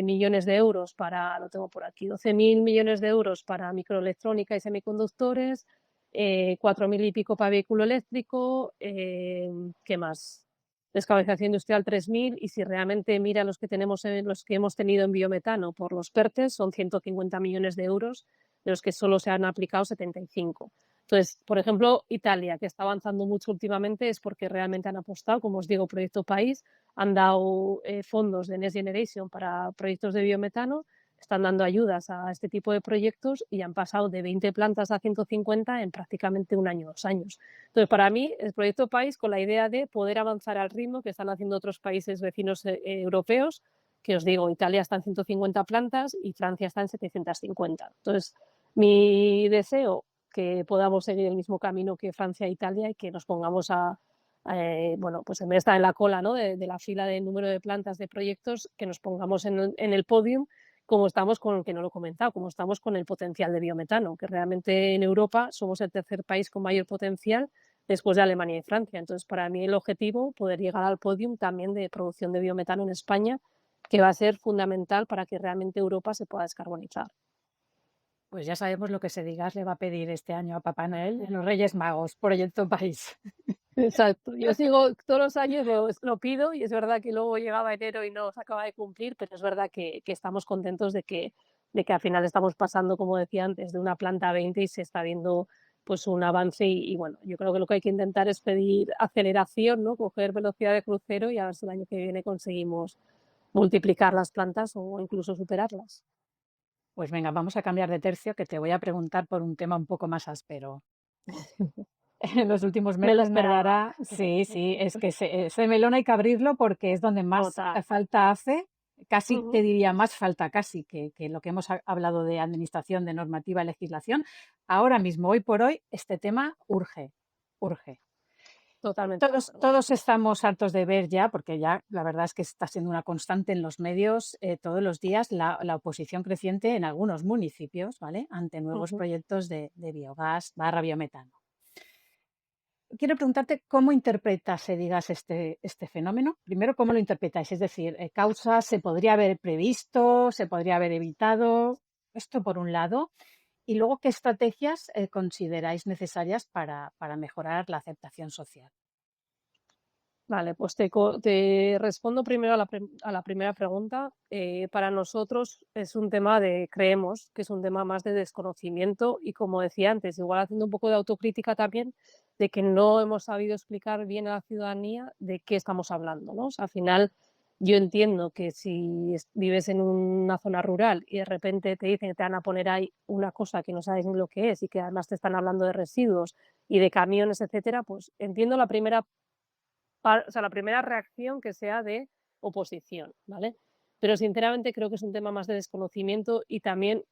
millones de euros para, lo tengo por aquí, 12.000 millones de euros para microelectrónica y semiconductores, 4.000 y pico para vehículo eléctrico, ¿qué más? Descarbonización industrial 3.000 y si realmente mira los que tenemos los que hemos tenido en biometano por los PERTES son 150 millones de euros, de los que solo se han aplicado 75. Entonces, por ejemplo, Italia, que está avanzando mucho últimamente, es porque realmente han apostado, como os digo, Proyecto País, han dado fondos de Next Generation para proyectos de biometano, están dando ayudas a este tipo de proyectos y han pasado de 20 plantas a 150 en prácticamente un año, 2 años. Entonces, para mí, el proyecto País, con la idea de poder avanzar al ritmo que están haciendo otros países vecinos europeos, que os digo, Italia está en 150 plantas y Francia está en 750. Entonces, mi deseo que podamos seguir el mismo camino que Francia e Italia y que nos pongamos a, bueno, pues en vez de estar en la cola, ¿no? de la fila de número de plantas de proyectos, que nos pongamos en el podium como estamos con, que no lo he comentado, como estamos con el potencial de biometano, que realmente en Europa somos el tercer país con mayor potencial después de Alemania y Francia. Entonces, para mí el objetivo, poder llegar al podium también de producción de biometano en España, que va a ser fundamental para que realmente Europa se pueda descarbonizar. Pues ya sabemos lo que Sedigas le va a pedir este año a Papá Noel en los Reyes Magos, Proyecto País. Exacto. Yo sigo todos los años, lo pido y es verdad que luego llegaba enero y no se acaba de cumplir, pero es verdad que estamos contentos de que al final estamos pasando, como decía antes, de una planta a 20 y se está viendo pues un avance y bueno, yo creo que lo que hay que intentar es pedir aceleración, ¿no? Coger velocidad de crucero y a ver si el año que viene conseguimos multiplicar las plantas o incluso superarlas. Pues venga, vamos a cambiar de tercio, que te voy a preguntar por un tema un poco más áspero. En los últimos Me lo meses me esperaba. dará sí, sí, es que ese melón hay que abrirlo porque es donde más, Total. falta hace, casi Ujú. te diría más falta casi que lo que hemos hablado de administración, de normativa, legislación. Ahora mismo, hoy por hoy, este tema urge, urge. Totalmente de Todos, acuerdo. todos estamos hartos de ver ya, porque ya la verdad es que está siendo una constante en los medios todos los días la oposición creciente en algunos municipios, ¿vale? Ante nuevos Ujú. proyectos de biogás barra biometano. Quiero preguntarte cómo interpretas, digas, este fenómeno. Primero, ¿cómo lo interpretáis? Es decir, ¿causas se podría haber previsto, se podría haber evitado? Esto por un lado. Y luego, ¿qué estrategias consideráis necesarias para mejorar la aceptación social? Vale, pues te respondo primero a la primera pregunta. Para nosotros es un tema creemos que es un tema más de desconocimiento y como decía antes, igual haciendo un poco de autocrítica también, de que no hemos sabido explicar bien a la ciudadanía de qué estamos hablando, ¿no? O sea, al final yo entiendo que si vives en una zona rural y de repente te dicen que te van a poner ahí una cosa que no sabes ni lo que es y que además te están hablando de residuos y de camiones, etcétera, pues entiendo o sea, la primera reacción que sea de oposición, ¿vale? Pero sinceramente creo que es un tema más de desconocimiento y también,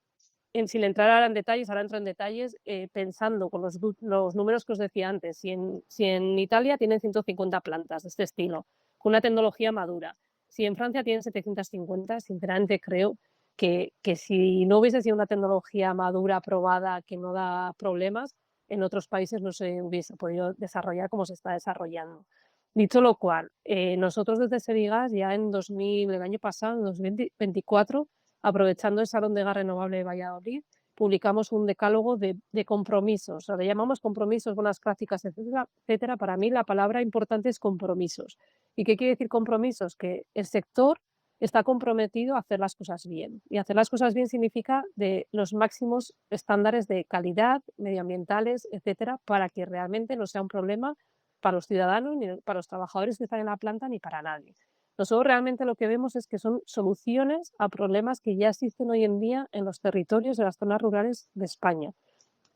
sin entrar ahora en detalles, ahora entro en detalles, pensando con los números que os decía antes, si en Italia tienen 150 plantas de este estilo, con una tecnología madura, si en Francia tienen 750, sinceramente creo que si no hubiese sido una tecnología madura, probada, que no da problemas, en otros países no se hubiese podido desarrollar como se está desarrollando. Dicho lo cual, nosotros desde Serigas ya el año pasado, en 2024, aprovechando el Salón de Gas Renovable de Valladolid, publicamos un decálogo de compromisos, o sea, le llamamos compromisos, buenas prácticas, etcétera, etcétera. Para mí la palabra importante es compromisos. ¿Y qué quiere decir compromisos? Que el sector está comprometido a hacer las cosas bien. Y hacer las cosas bien significa de los máximos estándares de calidad, medioambientales, etcétera, para que realmente no sea un problema para los ciudadanos, ni para los trabajadores que están en la planta, ni para nadie. Nosotros realmente lo que vemos es que son soluciones a problemas que ya existen hoy en día en los territorios de las zonas rurales de España.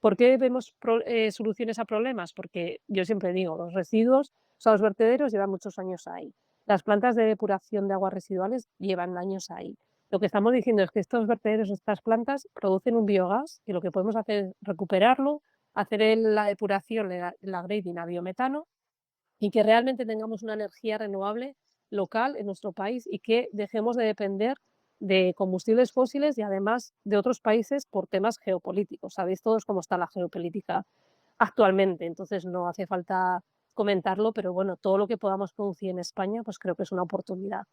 ¿Por qué vemos soluciones a problemas? Porque yo siempre digo, los residuos, o sea, los vertederos llevan muchos años ahí. Las plantas de depuración de aguas residuales llevan años ahí. Lo que estamos diciendo es que estos vertederos, estas plantas, producen un biogás y lo que podemos hacer es recuperarlo, hacer la depuración, la grading a biometano y que realmente tengamos una energía renovable local en nuestro país y que dejemos de depender de combustibles fósiles y además de otros países por temas geopolíticos. Sabéis todos cómo está la geopolítica actualmente, entonces no hace falta comentarlo, pero bueno, todo lo que podamos producir en España, pues creo que es una oportunidad.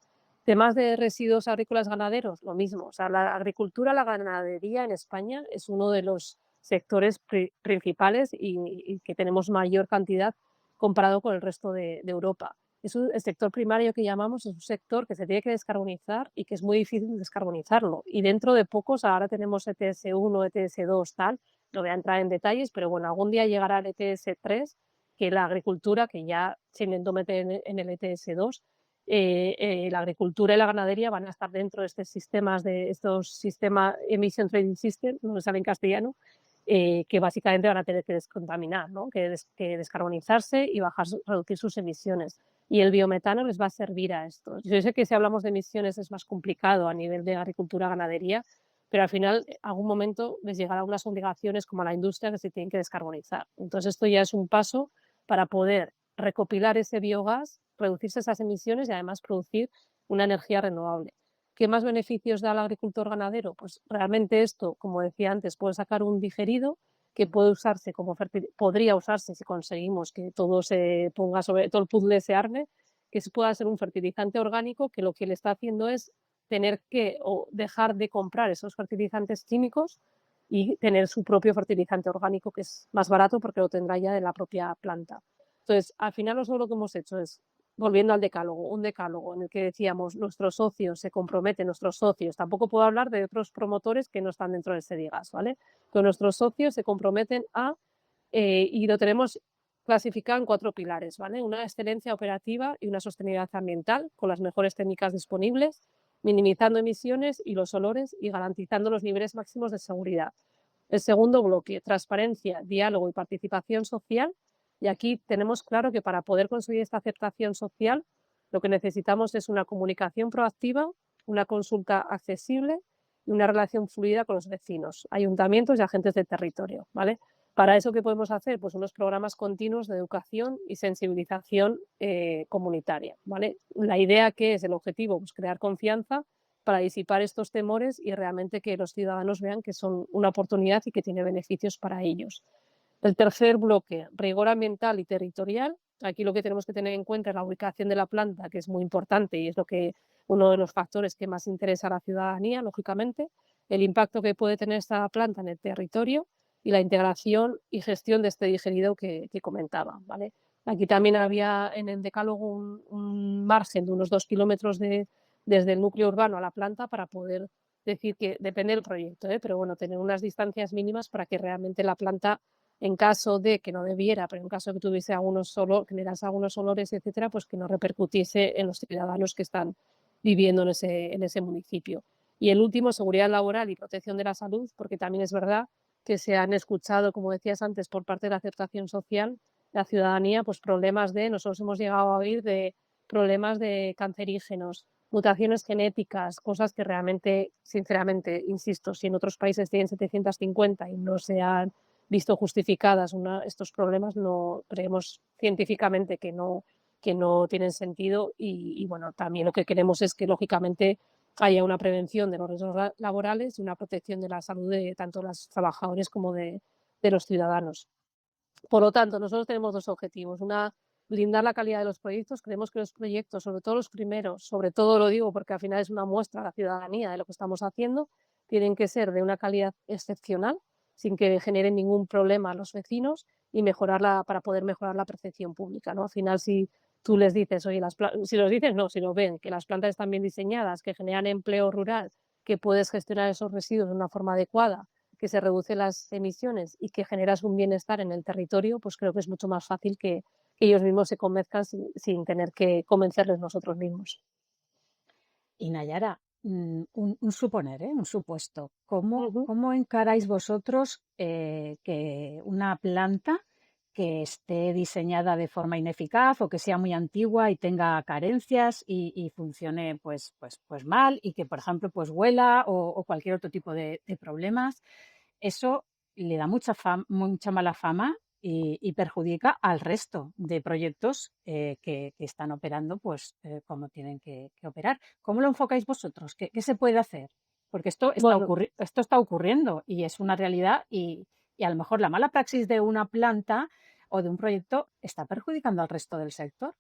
Temas de residuos agrícolas ganaderos, lo mismo. O sea, la agricultura, la ganadería en España es uno de los sectores principales y que tenemos mayor cantidad comparado con el resto de Europa. El sector primario que llamamos es un sector que se tiene que descarbonizar y que es muy difícil descarbonizarlo. Y dentro de pocos, ahora tenemos ETS1, ETS2, tal, no voy a entrar en detalles, pero bueno, algún día llegará el ETS3, que la agricultura, que ya se intentó meter en el ETS2, la agricultura y la ganadería van a estar dentro de estos sistemas Emission Trading System, no me sale en castellano, que básicamente van a tener que descontaminar, ¿no? que descarbonizarse y reducir sus emisiones. Y el biometano les va a servir a esto. Yo sé que si hablamos de emisiones es más complicado a nivel de agricultura, ganadería, pero al final, algún momento les llegará unas obligaciones como a la industria que se tienen que descarbonizar. Entonces, esto ya es un paso para poder recopilar ese biogás, reducirse esas emisiones y además producir una energía renovable. ¿Qué más beneficios da al agricultor ganadero? Pues realmente esto, como decía antes, puede sacar un digerido que puede usarse podría usarse si conseguimos que todo se ponga sobre todo el puzzle se arme, que pueda ser un fertilizante orgánico que lo que le está haciendo es tener que o dejar de comprar esos fertilizantes químicos y tener su propio fertilizante orgánico que es más barato porque lo tendrá ya de la propia planta. Entonces, al final nosotros lo que hemos hecho es, volviendo al decálogo, un decálogo en el que decíamos nuestros socios se comprometen, nuestros socios, tampoco puedo hablar de otros promotores que no están dentro de ese digas, ¿vale? Pero nuestros socios se comprometen y lo tenemos clasificado en 4 pilares, ¿vale? Una excelencia operativa y una sostenibilidad ambiental con las mejores técnicas disponibles, minimizando emisiones y los olores y garantizando los niveles máximos de seguridad. El segundo bloque, transparencia, diálogo y participación social. Y aquí tenemos claro que para poder conseguir esta aceptación social, lo que necesitamos es una comunicación proactiva, una consulta accesible y una relación fluida con los vecinos, ayuntamientos y agentes del territorio, ¿vale? Para eso, ¿qué podemos hacer? Pues unos programas continuos de educación y sensibilización comunitaria, ¿vale? La idea que es el objetivo, pues crear confianza para disipar estos temores y realmente que los ciudadanos vean que son una oportunidad y que tiene beneficios para ellos. El tercer bloque, rigor ambiental y territorial. Aquí lo que tenemos que tener en cuenta es la ubicación de la planta, que es muy importante y es uno de los factores que más interesa a la ciudadanía, lógicamente, el impacto que puede tener esta planta en el territorio y la integración y gestión de este digerido que comentaba. ¿Vale? Aquí también había en el decálogo un margen de unos 2 kilómetros desde el núcleo urbano a la planta para poder decir que depende del proyecto, pero bueno, tener unas distancias mínimas para que realmente la planta, en caso de que no debiera, pero en caso de que tuviese generase algunos olores, etcétera, pues que no repercutiese en los ciudadanos que están viviendo en ese municipio. Y el último, seguridad laboral y protección de la salud, porque también es verdad que se han escuchado, como decías antes, por parte de la aceptación social, la ciudadanía, pues nosotros hemos llegado a oír de problemas de cancerígenos, mutaciones genéticas, cosas que realmente, sinceramente, insisto, si en otros países tienen 750 y no se han visto justificadas estos problemas, no creemos científicamente que no tienen sentido y bueno, también lo que queremos es que lógicamente haya una prevención de los riesgos laborales y una protección de la salud de tanto los trabajadores como de los ciudadanos. Por lo tanto, nosotros tenemos 2 objetivos. Una, blindar la calidad de los proyectos. Creemos que los proyectos, sobre todo los primeros, sobre todo lo digo porque al final es una muestra a la ciudadanía de lo que estamos haciendo, tienen que ser de una calidad excepcional, sin que generen ningún problema a los vecinos y para poder mejorar la percepción pública, ¿no? Al final, si tú les dices, oye, si los dices, no, si lo ven, que las plantas están bien diseñadas, que generan empleo rural, que puedes gestionar esos residuos de una forma adecuada, que se reducen las emisiones y que generas un bienestar en el territorio, pues creo que es mucho más fácil que ellos mismos se convenzcan sin tener que convencerles nosotros mismos. Y Nayara, un suponer, un supuesto. ¿Cómo, Ujú. cómo encaráis vosotros que una planta que esté diseñada de forma ineficaz o que sea muy antigua y tenga carencias y funcione pues mal y que, por ejemplo, pues huela o cualquier otro tipo de problemas? Eso le da mucha mala fama y perjudica al resto de proyectos que están operando como tienen que operar. ¿Cómo lo enfocáis vosotros? ¿Qué se puede hacer? Porque Bueno, esto está ocurriendo y es una realidad y a lo mejor la mala praxis de una planta o de un proyecto está perjudicando al resto del sector.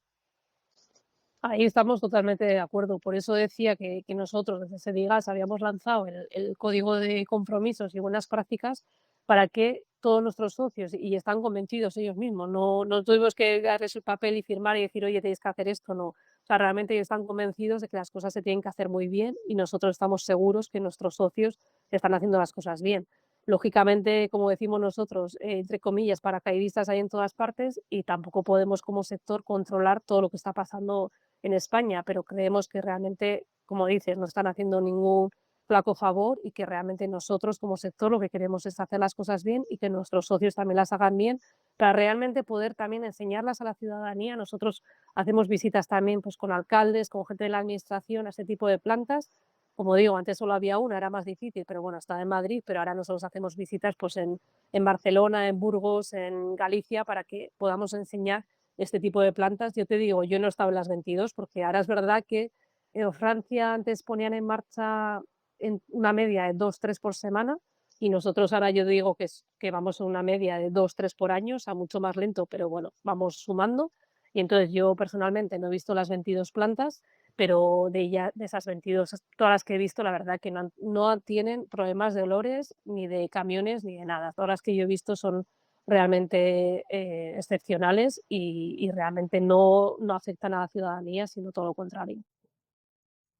ahí estamos totalmente de acuerdo. Por eso decía que nosotros desde Sedigas habíamos lanzado el código de compromisos y buenas prácticas para que todos nuestros socios, y están convencidos ellos mismos, no tuvimos que darles el papel y firmar y decir, oye, tenéis que hacer esto, no. O sea, realmente ellos están convencidos de que las cosas se tienen que hacer muy bien y nosotros estamos seguros que nuestros socios están haciendo las cosas bien. Lógicamente, como decimos nosotros, entre comillas, paracaidistas hay en todas partes y tampoco podemos como sector controlar todo lo que está pasando en España, pero creemos que realmente, como dices, no están haciendo ningún flaco favor y que realmente nosotros como sector lo que queremos es hacer las cosas bien y que nuestros socios también las hagan bien para realmente poder también enseñarlas a la ciudadanía. Nosotros hacemos visitas también pues, con alcaldes, con gente de la administración a este tipo de plantas. Como digo, antes solo había una, era más difícil, pero bueno, estaba en Madrid, pero ahora nosotros hacemos visitas pues, en Barcelona, en Burgos, en Galicia, para que podamos enseñar este tipo de plantas. Yo te digo, yo no he estado en las 22 porque ahora es verdad que en Francia antes ponían en marcha en una media de 2 3 por semana y nosotros ahora yo digo que vamos a una media de 2 3 por año, o sea, mucho más lento, pero bueno, vamos sumando. Y entonces yo personalmente no he visto las 22 plantas, pero de esas 22, todas las que he visto, la verdad que no tienen problemas de olores, ni de camiones, ni de nada. Todas las que yo he visto son realmente excepcionales y realmente no afectan a la ciudadanía, sino todo lo contrario.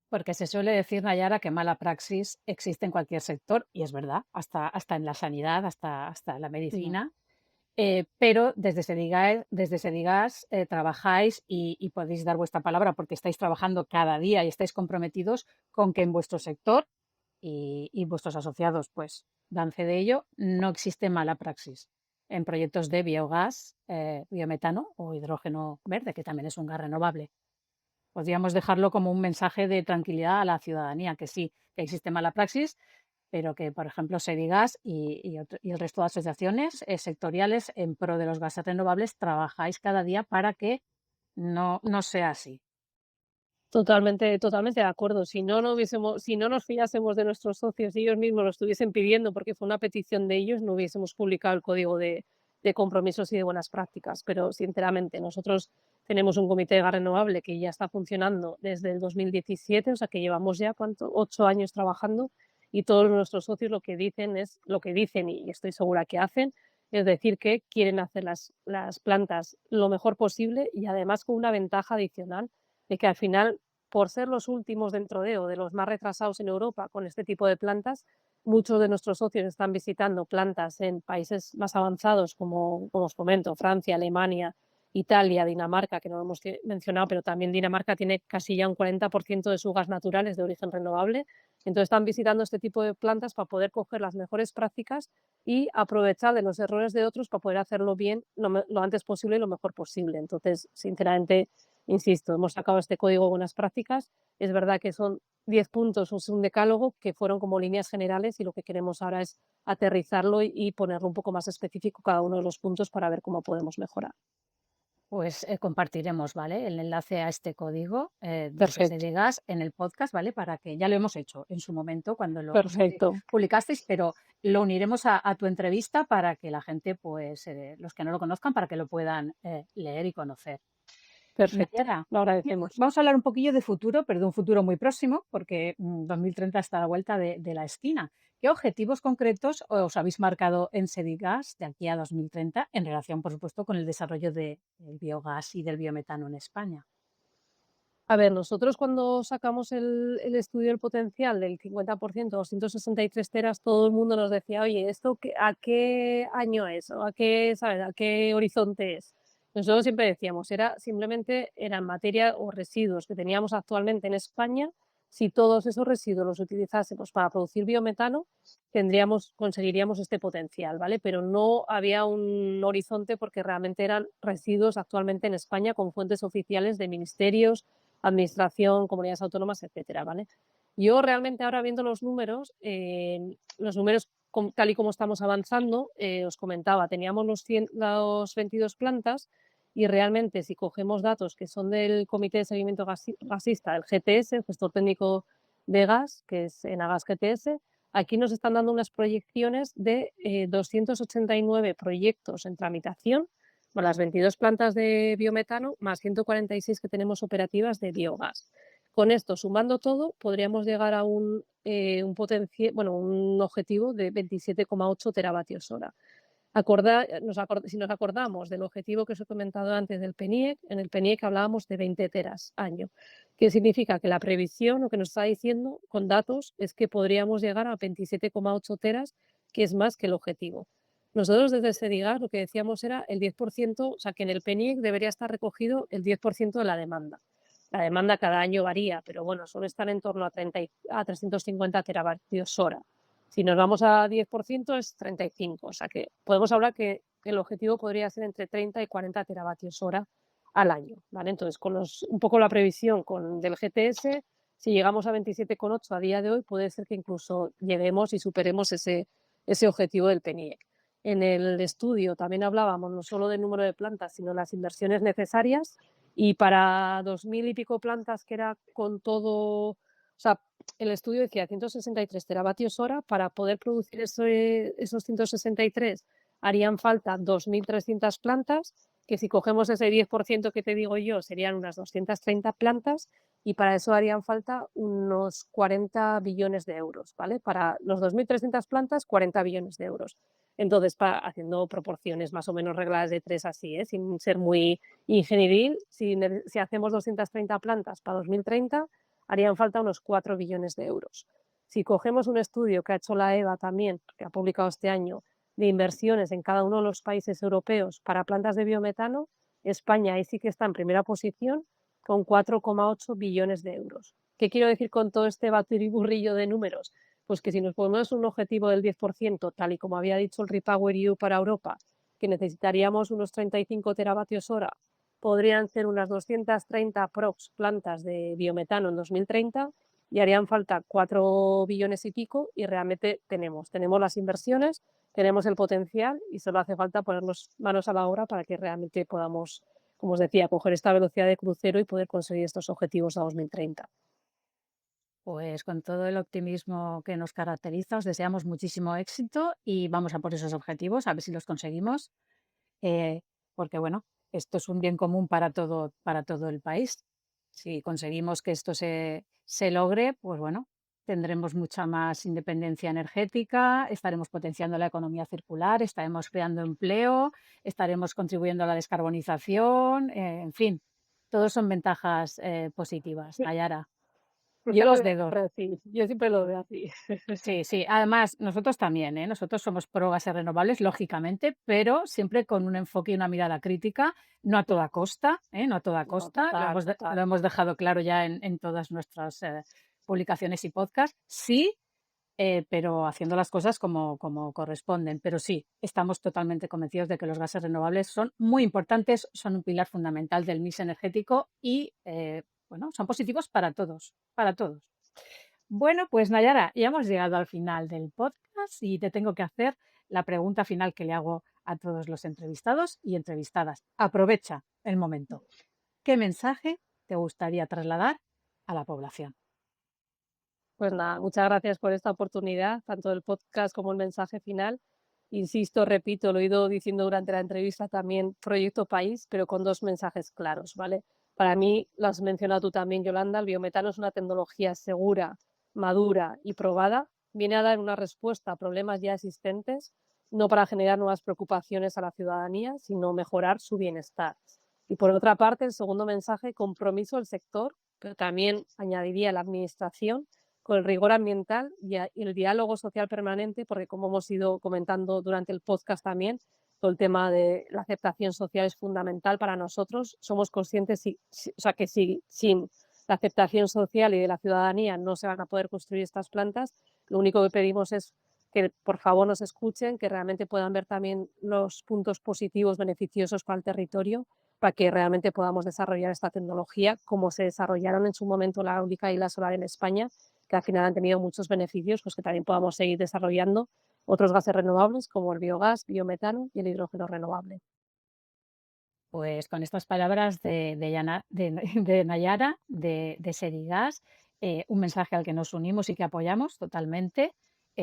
Porque se suele decir, Nayara, que mala praxis existe en cualquier sector, y es verdad, hasta en la sanidad, hasta la Sí. medicina. Pero desde Sedigas trabajáis y podéis dar vuestra palabra porque estáis trabajando cada día y estáis comprometidos con que en vuestro sector y vuestros asociados pues dan fe de ello, no existe mala praxis en proyectos de biogás, biometano o hidrógeno verde, que también es un gas renovable. Podríamos dejarlo como un mensaje de tranquilidad a la ciudadanía, que sí, que existe mala praxis, pero que, por ejemplo, Sedigas y el resto de asociaciones sectoriales en pro de los gases renovables trabajáis cada día para que no sea así. Totalmente, totalmente de acuerdo. Si no nos fiásemos de nuestros socios y ellos mismos lo estuviesen pidiendo, porque fue una petición de ellos, no hubiésemos publicado el código de compromisos y de buenas prácticas. Pero sinceramente, nosotros tenemos un comité de gas renovable que ya está funcionando desde el 2017, o sea que llevamos ya, ¿cuánto? 8 años trabajando y todos nuestros socios lo que dicen es lo que dicen y estoy segura que hacen, es decir, que quieren hacer las plantas lo mejor posible y además con una ventaja adicional de que al final, por ser los últimos dentro de o de los más retrasados en Europa con este tipo de plantas, muchos de nuestros socios están visitando plantas en países más avanzados como os comento, Francia, Alemania, Italia, Dinamarca, que no lo hemos mencionado, pero también Dinamarca tiene casi ya un 40% de su gas natural es de origen renovable. Entonces están visitando este tipo de plantas para poder coger las mejores prácticas y aprovechar de los errores de otros para poder hacerlo bien lo antes posible y lo mejor posible. Entonces, sinceramente, insisto, hemos sacado este código de buenas prácticas. Es verdad que son 10 puntos, es un decálogo que fueron como líneas generales y lo que queremos ahora es aterrizarlo y ponerlo un poco más específico cada uno de los puntos para ver cómo podemos mejorar. Pues compartiremos, ¿vale? El enlace a este código desde Perfecto, Sedigas en el podcast, ¿vale? Para que ya lo hemos hecho en su momento cuando lo perfecto. publicasteis, pero lo uniremos a tu entrevista para que la gente, pues los que no lo conozcan, para que lo puedan leer y conocer. Perfecto, Nayara, lo agradecemos. vamos a hablar un poquillo de futuro, pero de un futuro muy próximo, porque 2030 está a la vuelta de la esquina. ¿Qué objetivos concretos os habéis marcado en Sedigas de aquí a 2030 en relación, por supuesto, con el desarrollo del biogás y del biometano en España? A ver, nosotros cuando sacamos el estudio del potencial del 50%, 263 teras, todo el mundo nos decía: "Oye, ¿esto a qué año es? O a qué, ¿sabes? ¿A qué horizonte es?". Nosotros siempre decíamos, era en materia o residuos que teníamos actualmente en España si todos esos residuos los utilizásemos para producir biometano, conseguiríamos este potencial, ¿vale? Pero no había un horizonte porque realmente eran residuos actualmente en España con fuentes oficiales de ministerios, administración, comunidades autónomas, etcétera, ¿vale? Yo realmente ahora viendo los números tal y como estamos avanzando, os comentaba, teníamos los 22 plantas y realmente si cogemos datos que son del Comité de Seguimiento Gasista, del GTS, el Gestor Técnico de Gas, que es Enagas GTS, aquí nos están dando unas proyecciones de 289 proyectos en tramitación, con las 22 plantas de biometano, más 146 que tenemos operativas de biogás. Con esto, sumando todo, podríamos llegar a un objetivo de 27,8 teravatios hora. Si nos acordamos del objetivo que os he comentado antes del PENIEC, en el PENIEC hablábamos de 20 teras año, que significa que la previsión, lo que nos está diciendo con datos, es que podríamos llegar a 27,8 teras, que es más que el objetivo. Nosotros desde Sedigas lo que decíamos era el 10%, o sea, que en el PENIEC debería estar recogido el 10% de la demanda. La demanda cada año varía, pero bueno, suele estar en torno a 350 teravatios hora. Si nos vamos a 10% es 35, o sea que podemos hablar que el objetivo podría ser entre 30 y 40 teravatios hora al año, ¿vale? Entonces, un poco la previsión del GTS, si llegamos a 27,8 a día de hoy, puede ser que incluso lleguemos y superemos ese objetivo del PENIEC. En el estudio también hablábamos no solo del número de plantas, sino las inversiones necesarias, y para 2.000 y pico plantas, que era con todo, o sea, el estudio decía 163 teravatios hora. Para poder producir esos 163 harían falta 2.300 plantas, que si cogemos ese 10% que te digo yo, serían unas 230 plantas, y para eso harían falta unos 40 billones de euros, ¿vale? Para los 2.300 plantas, 40 billones de euros. Entonces, haciendo proporciones más o menos reglas de 3 así, sin ser muy ingenieril, si hacemos 230 plantas para 2030, harían falta unos 4 billones de euros. Si cogemos un estudio que ha hecho la EVA también, que ha publicado este año, de inversiones en cada uno de los países europeos para plantas de biometano, España ahí sí que está en primera posición con 4,8 billones de euros. ¿Qué quiero decir con todo este baturiburrillo de números? Pues que si nos ponemos un objetivo del 10%, tal y como había dicho el REPowerEU para Europa, que necesitaríamos unos 35 teravatios hora, podrían ser unas 230 prox plantas de biometano en 2030 y harían falta 4 billones y pico, y realmente tenemos las inversiones, tenemos el potencial y solo hace falta ponernos manos a la obra para que realmente podamos, como os decía, coger esta velocidad de crucero y poder conseguir estos objetivos a 2030. Pues con todo el optimismo que nos caracteriza, os deseamos muchísimo éxito y vamos a por esos objetivos, a ver si los conseguimos, porque bueno, esto es un bien común para todo el país. Si conseguimos que esto se logre, pues bueno, tendremos mucha más independencia energética, estaremos potenciando la economía circular, estaremos creando empleo, estaremos contribuyendo a la descarbonización, en fin, todos son ventajas positivas. Nayara, yo los dedos. Yo siempre lo veo así. Sí, sí. Además, nosotros también, ¿eh? Nosotros somos pro gases renovables, lógicamente, pero siempre con un enfoque y una mirada crítica, no a toda costa, ¿eh? No a toda No, costa. Lo hemos dejado claro ya en todas nuestras publicaciones y podcasts. Sí, pero haciendo las cosas como corresponden. Pero sí, estamos totalmente convencidos de que los gases renovables son muy importantes, son un pilar fundamental del mix energético y, bueno, son positivos para todos, para todos. Bueno, pues Nayara, ya hemos llegado al final del podcast y te tengo que hacer la pregunta final que le hago a todos los entrevistados y entrevistadas. Aprovecha el momento. ¿Qué mensaje te gustaría trasladar a la población? Pues nada, muchas gracias por esta oportunidad, tanto el podcast como el mensaje final. Insisto, repito, lo he ido diciendo durante la entrevista también, Proyecto País, pero con dos mensajes claros, ¿vale? Para mí, lo has mencionado tú también, Yolanda, el biometano es una tecnología segura, madura y probada. Viene a dar una respuesta a problemas ya existentes, no para generar nuevas preocupaciones a la ciudadanía, sino mejorar su bienestar. Y por otra parte, el segundo mensaje, compromiso del sector, pero también añadiría la administración, con el rigor ambiental y el diálogo social permanente, porque como hemos ido comentando durante el podcast también, todo el tema de la aceptación social es fundamental para nosotros. Somos conscientes, o sea, que sin la aceptación social y de la ciudadanía no se van a poder construir estas plantas. Lo único que pedimos es que por favor nos escuchen, que realmente puedan ver también los puntos positivos, beneficiosos para el territorio, para que realmente podamos desarrollar esta tecnología como se desarrollaron en su momento la eólica y la solar en España, que al final han tenido muchos beneficios, pues que también podamos seguir desarrollando otros gases renovables como el biogás, biometano y el hidrógeno renovable. Pues con estas palabras de Nayara, de Serigas, un mensaje al que nos unimos y que apoyamos totalmente.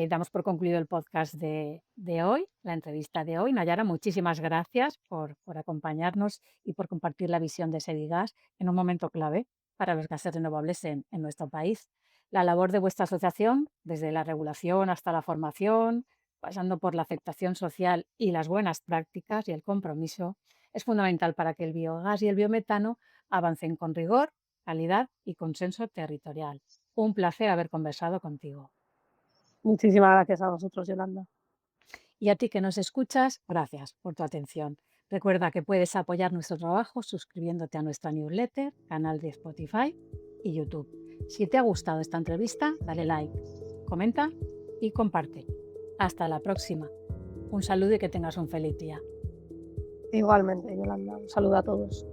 Damos por concluido el podcast de hoy, la entrevista de hoy. Nayara, muchísimas gracias por acompañarnos y por compartir la visión de Serigas en un momento clave para los gases renovables en nuestro país. La labor de vuestra asociación, desde la regulación hasta la formación, pasando por la aceptación social y las buenas prácticas y el compromiso, es fundamental para que el biogás y el biometano avancen con rigor, calidad y consenso territorial. Un placer haber conversado contigo. Muchísimas gracias a vosotros, Yolanda. Y a ti que nos escuchas, gracias por tu atención. Recuerda que puedes apoyar nuestro trabajo suscribiéndote a nuestra newsletter, canal de Spotify y YouTube. Si te ha gustado esta entrevista, dale like, comenta y comparte. Hasta la próxima. Un saludo y que tengas un feliz día. Igualmente, Yolanda. Un saludo a todos.